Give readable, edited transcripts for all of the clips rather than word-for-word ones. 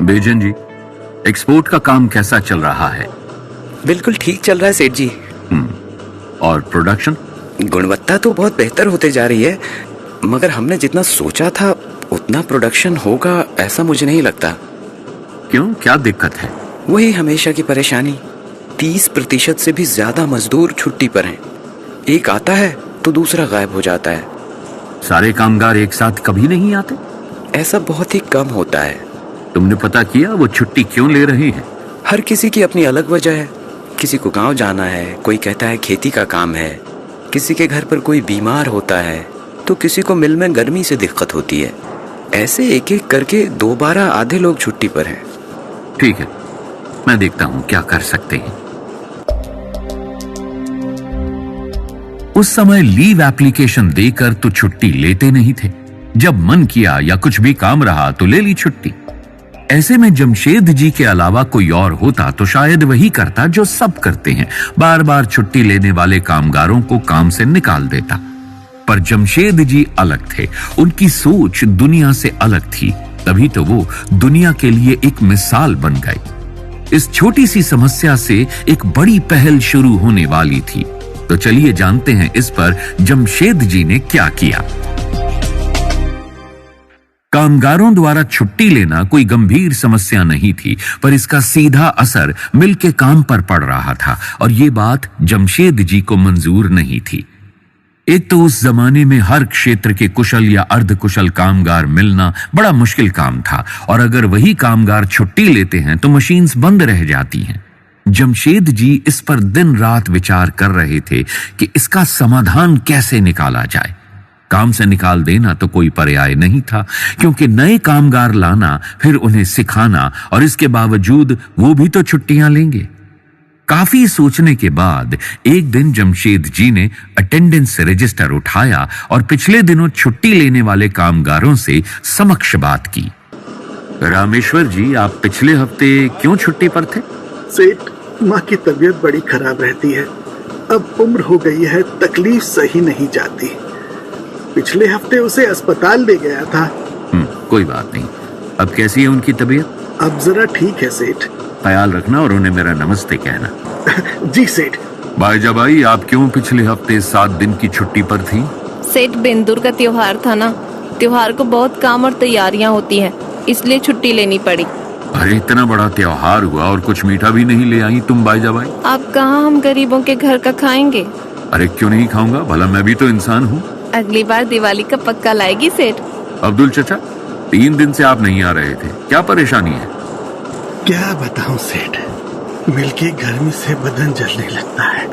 Basin जी, export का काम कैसा चल रहा है? बिल्कुल ठीक चल रहा है सेठ जी। और प्रोडक्शन? गुणवत्ता तो बहुत बेहतर होते जा रही है, मगर हमने जितना सोचा था उतना प्रोडक्शन होगा ऐसा मुझे नहीं लगता। क्यों, क्या दिक्कत है? वही हमेशा की परेशानी। 30% से भी ज्यादा मजदूर छुट्टी पर हैं। एक आता है तो दूसरा गायब हो जाता है। सारे कामगार एक साथ कभी नहीं आते? ऐसा बहुत ही कम होता है। तुमने पता किया वो छुट्टी क्यों ले रहे हैं? हर किसी की अपनी अलग वजह है। किसी को गांव जाना है, कोई कहता है खेती का काम है, किसी के घर पर कोई बीमार होता है, तो किसी को मिल में गर्मी से दिक्कत होती है। ऐसे एक एक करके दोबारा आधे लोग छुट्टी पर हैं। ठीक है, मैं देखता हूं क्या कर सकते हैं। उस समय लीव एप्लीकेशन देकर तो छुट्टी लेते नहीं थे। जब मन किया या कुछ भी काम रहा तो ले ली छुट्टी। ऐसे में जमशेद जी के अलावा कोई और होता तो शायद वही करता जो सब करते हैं, बार बार छुट्टी लेने वाले कामगारों को काम से निकाल देता। पर जमशेद जी अलग थे, उनकी सोच दुनिया से अलग थी, तभी तो वो दुनिया के लिए एक मिसाल बन गए। इस छोटी सी समस्या से एक बड़ी पहल शुरू होने वाली थी। तो चलिए जानते हैं इस पर जमशेद जी ने क्या किया। कामगारों द्वारा छुट्टी लेना कोई गंभीर समस्या नहीं थी, पर इसका सीधा असर मिल के काम पर पड़ रहा था और ये बात जमशेद जी को मंजूर नहीं थी। एक तो उस जमाने में हर क्षेत्र के कुशल या अर्धकुशल कामगार मिलना बड़ा मुश्किल काम था, और अगर वही कामगार छुट्टी लेते हैं तो मशीन्स बंद रह जाती हैं। जमशेद जी इस पर दिन रात विचार कर रहे थे कि इसका समाधान कैसे निकाला जाए। काम से निकाल देना तो कोई पर्याय नहीं था, क्योंकि नए कामगार लाना, फिर उन्हें सिखाना, और इसके बावजूद वो भी तो छुट्टियां लेंगे। काफी सोचने के बाद एक दिन जमशेद जी ने अटेंडेंस रजिस्टर उठाया और पिछले दिनों छुट्टी लेने वाले कामगारों से समक्ष बात की। रामेश्वर जी, आप पिछले हफ्ते क्यों छुट्टी पर थे? सेठ, माँ की तबीयत बड़ी खराब रहती है। अब उम्र हो गई है, तकलीफ सही नहीं जाती। पिछले हफ्ते उसे अस्पताल ले गया था। कोई बात नहीं। अब कैसी है उनकी तबीयत? अब जरा ठीक है सेठ। ख्याल रखना और उन्हें मेरा नमस्ते कहना। जी सेठ। बाईजाबाई, आप क्यों पिछले हफ्ते 7 दिन की छुट्टी पर थी? सेठ, बिंदुर का त्योहार था ना, त्योहार को बहुत काम और तैयारियां होती हैं, इसलिए छुट्टी लेनी पड़ी। अरे, इतना बड़ा त्योहार हुआ और कुछ मीठा भी नहीं ले आई तुम बाईजाबाई? आप कहाँ हम गरीबों के घर का खाएंगे? अरे क्यों नहीं खाऊंगा, भला मैं भी तो इंसान हूँ। अगली बार दिवाली का पक्का लाएगी सेठ। अब्दुल चचा, 3 दिन से आप नहीं आ रहे थे, क्या परेशानी है? क्या बताऊं सेठ, मिल की गर्मी से बदन जलने लगता है।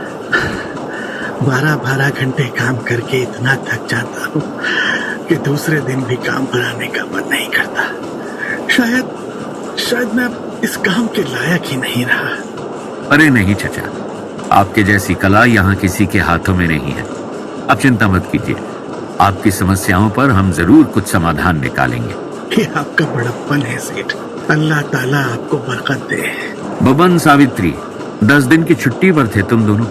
12-12 घंटे काम करके इतना थक जाता हूँ कि दूसरे दिन भी काम पर आने का मन नहीं करता। शायद मैं इस काम के लायक ही नहीं रहा। अरे नहीं चचा, आपके जैसी कला यहाँ किसी के हाथों में नहीं है। आप चिंता मत कीजिए, आपकी समस्याओं पर हम जरूर कुछ समाधान निकालेंगे। ये आपका बड़प्पन है सेठ, अल्लाह ताला आपको बरकत दे। बबन, सावित्री, 10 दिन की छुट्टी पर थे तुम दोनों।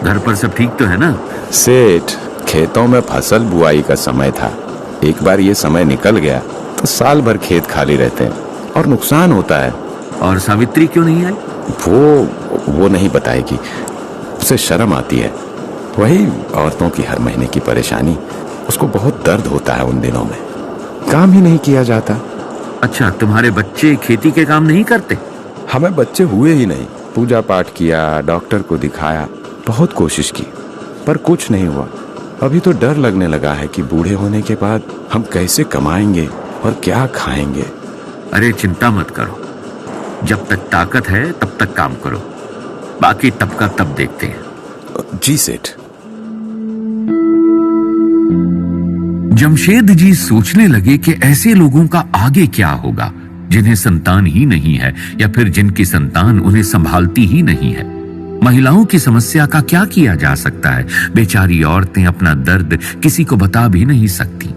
घर पर सब ठीक तो है ना? सेठ, खेतों में फसल बुआई का समय था। एक बार ये समय निकल गया तो साल भर खेत खाली रहते हैं और नुकसान होता है। और सावित्री क्यों नहीं आई? वो नहीं बताएगी, उसे शर्म आती है। वही औरतों की हर महीने की परेशानी। उसको बहुत दर्द होता है उन दिनों में, काम ही नहीं किया जाता। अच्छा, तुम्हारे बच्चे खेती के काम नहीं करते? हमें बच्चे हुए ही नहीं। पूजा पाठ किया, डॉक्टर को दिखाया, बहुत कोशिश की, पर कुछ नहीं हुआ। अभी तो डर लगने लगा है कि बूढ़े होने के बाद हम कैसे कमाएंगे और क्या खाएंगे। अरे चिंता मत करो, जब तक ताकत है तब तक काम करो, बाकी तब का तब देखते हैं। जी सेठ। जमशेद जी सोचने लगे कि ऐसे लोगों का आगे क्या होगा जिन्हें संतान ही नहीं है, या फिर जिनकी संतान उन्हें संभालती ही नहीं है। महिलाओं की समस्या का क्या किया जा सकता है? बेचारी औरतें अपना दर्द किसी को बता भी नहीं सकती।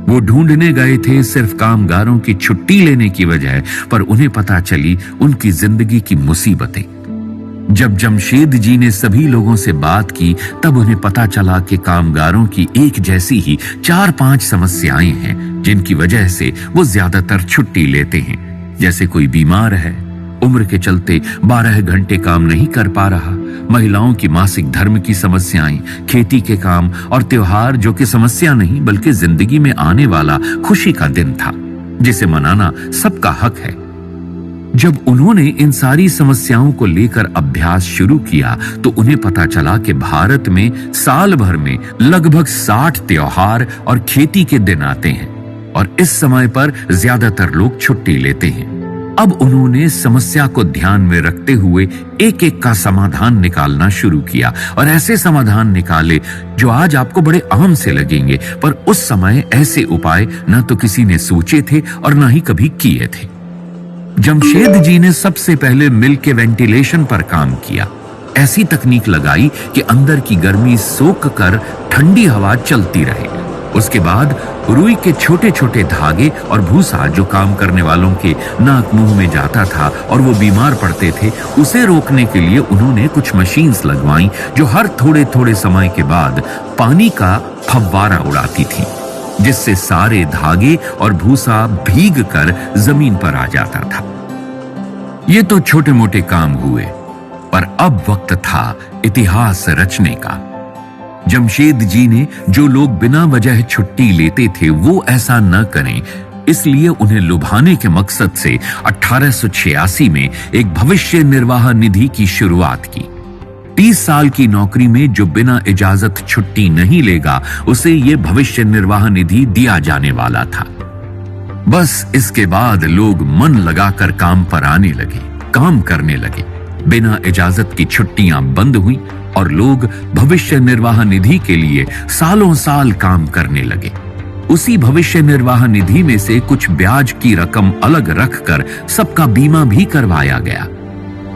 वो ढूंढने गए थे सिर्फ कामगारों की छुट्टी लेने की वजह, पर उन्हें पता चली उनकी जिंदगी की मुसीबतें। जब जमशेद जी ने सभी लोगों से बात की, तब उन्हें पता चला कि कामगारों की एक जैसी ही 4-5 समस्याएं हैं जिनकी वजह से वो ज्यादातर छुट्टी लेते हैं। जैसे कोई बीमार है, उम्र के चलते 12 घंटे काम नहीं कर पा रहा, महिलाओं की मासिक धर्म की समस्याएं, खेती के काम और त्योहार जो कि समस्या नहीं बल्कि जिंदगी में आने वाला खुशी का दिन था, जिसे मनाना सबका हक है। जब उन्होंने इन सारी समस्याओं को लेकर अभ्यास शुरू किया तो उन्हें पता चला कि भारत में साल भर में लगभग 60 त्योहार और खेती के दिन आते हैं और इस समय पर ज्यादातर लोग छुट्टी लेते हैं। अब उन्होंने समस्या को ध्यान में रखते हुए एक एक का समाधान निकालना शुरू किया और ऐसे समाधान निकाले जो आज आपको बड़े आम से लगेंगे, पर उस समय ऐसे उपाय न तो किसी ने सोचे थे और न ही कभी किए थे। जमशेद जी ने सबसे पहले मिल के वेंटिलेशन पर काम किया। ऐसी तकनीक लगाई कि अंदर की गर्मी सोख कर ठंडी हवा चलती रहे। उसके बाद रुई के छोटे छोटे धागे और भूसा जो काम करने वालों के नाक मुंह में जाता था और वो बीमार पड़ते थे, उसे रोकने के लिए उन्होंने कुछ मशीन्स लगवाई जो हर थोड़े थोड़े समय के बाद पानी का फव्वारा उड़ाती थी, जिससे सारे धागे और भूसा भीग कर जमीन पर आ जाता था। ये तो छोटे मोटे काम हुए, पर अब वक्त था इतिहास रचने का। जमशेद जी ने जो लोग बिना वजह छुट्टी लेते थे वो ऐसा न करें, इसलिए उन्हें लुभाने के मकसद से 1886 में एक भविष्य निर्वाह निधि की शुरुआत की। 30 साल की नौकरी में जो बिना इजाजत छुट्टी नहीं लेगा उसे ये भविष्य निर्वाह निधि दिया जाने वाला था। बस इसके बाद लोग मन लगाकर काम पर आने लगे, काम करने लगे। बिना इजाजत की छुट्टियां बंद हुई और लोग भविष्य निर्वाह निधि के लिए सालों साल काम करने लगे। उसी भविष्य निर्वाह निधि में से कुछ ब्याज की रकम अलग रखकर सबका बीमा भी करवाया गया।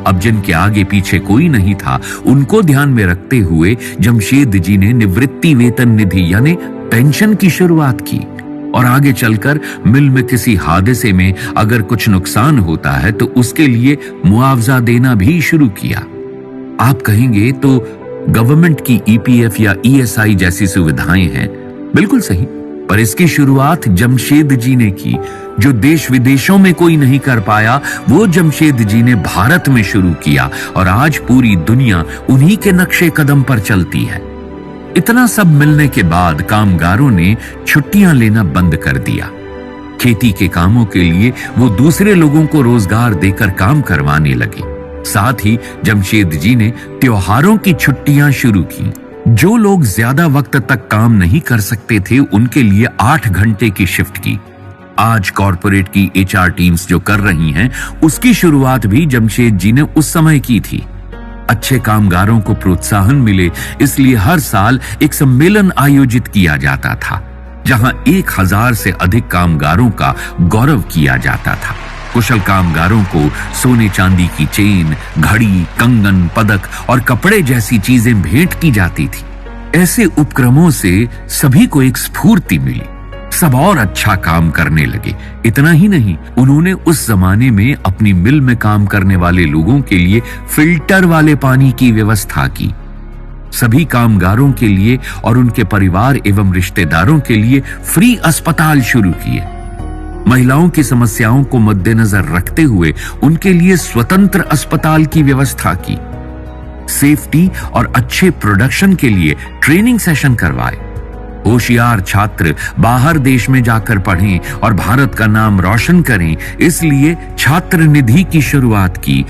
अब जिनके आगे पीछे कोई नहीं था, उनको ध्यान में रखते हुए जमशेद जी ने निवृत्ति वेतन निधि यानी पेंशन की शुरुआत की और आगे चलकर मिल में किसी हादसे में अगर कुछ नुकसान होता है तो उसके लिए मुआवजा देना भी शुरू किया। आप कहेंगे तो गवर्नमेंट की ईपीएफ या ईएसआई जैसी सुविधाएं हैं। बिल्कुल सही, पर इसकी शुरुआत जमशेद जी ने की। जो देश विदेशों में कोई नहीं कर पाया वो जमशेद जी ने भारत में शुरू किया और आज पूरी दुनिया उन्हीं के नक्शे कदम पर चलती है। इतना सब मिलने के बाद कामगारों ने छुट्टियां लेना बंद कर दिया। खेती के कामों के लिए वो दूसरे लोगों को रोजगार देकर काम करवाने लगे। साथ ही जमशेद जी ने त्योहारों की छुट्टियां शुरू की। जो लोग ज्यादा वक्त तक काम नहीं कर सकते थे उनके लिए 8 घंटे की शिफ्ट की। आज कॉरपोरेट की एचआर टीम्स जो कर रही हैं, उसकी शुरुआत भी जमशेद जी ने उस समय की थी। अच्छे कामगारों को प्रोत्साहन मिले इसलिए हर साल एक सम्मेलन आयोजित किया जाता था जहां 1000 से अधिक कामगारों का गौरव किया जाता था। कुशल कामगारों को सोने चांदी की चेन, घड़ी, कंगन, पदक और कपड़े जैसी चीजें भेंट की जाती थी। ऐसे उपक्रमों से सभी को एक स्फूर्ति मिली, सब और अच्छा काम करने लगे। इतना ही नहीं, उन्होंने उस जमाने में अपनी मिल में काम करने वाले लोगों के लिए फिल्टर वाले पानी की व्यवस्था की। सभी कामगारों के लिए और उनके परिवार एवं रिश्तेदारों के लिए फ्री अस्पताल शुरू किए। महिलाओं की समस्याओं को मद्देनजर रखते हुए उनके लिए स्वतंत्र अस्पताल की व्यवस्था की। सेफ्टी और अच्छे प्रोडक्शन के लिए ट्रेनिंग सेशन करवाए। होशियार छात्र बाहर देश में जाकर पढ़ें और भारत का नाम रोशन करें, इसलिए छात्र निधि की शुरुआत की।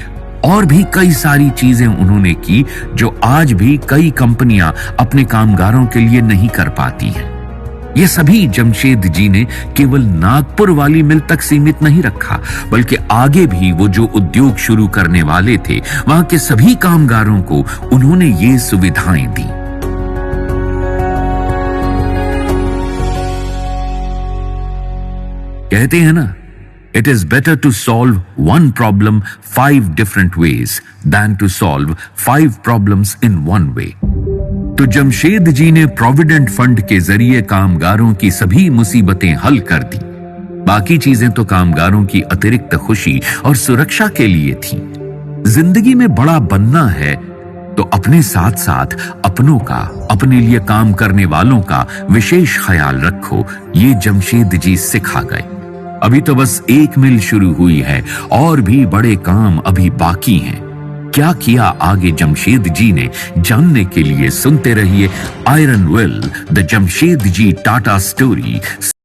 और भी कई सारी चीजें उन्होंने की जो आज भी कई कंपनियां अपने कामगारों के लिए नहीं कर पाती हैं। ये सभी जमशेद जी ने केवल नागपुर वाली मिल तक सीमित नहीं रखा, बल्कि आगे भी वो जो उद्योग शुरू करने वाले थे वहां के सभी कामगारों को उन्होंने ये सुविधाएं दी। कहते हैं ना, it is better to solve one problem 5 different ways then to solve 5 problems in one way. तो जमशेद जी ने प्रोविडेंट फंड के जरिए कामगारों की सभी मुसीबतें हल कर दी। बाकी चीजें तो कामगारों की अतिरिक्त खुशी और सुरक्षा के लिए थी। जिंदगी में बड़ा बनना है तो अपने साथ साथ अपनों का, अपने लिए काम करने वालों का विशेष ख्याल रखो। ये जमशेद जी सिखा गए। अभी तो बस एक मिल शुरू हुई है और भी बड़े काम अभी बाकी हैं। क्या किया आगे जमशेद जी ने, जानने के लिए सुनते रहिए iron will the Jamshed ji Tata story.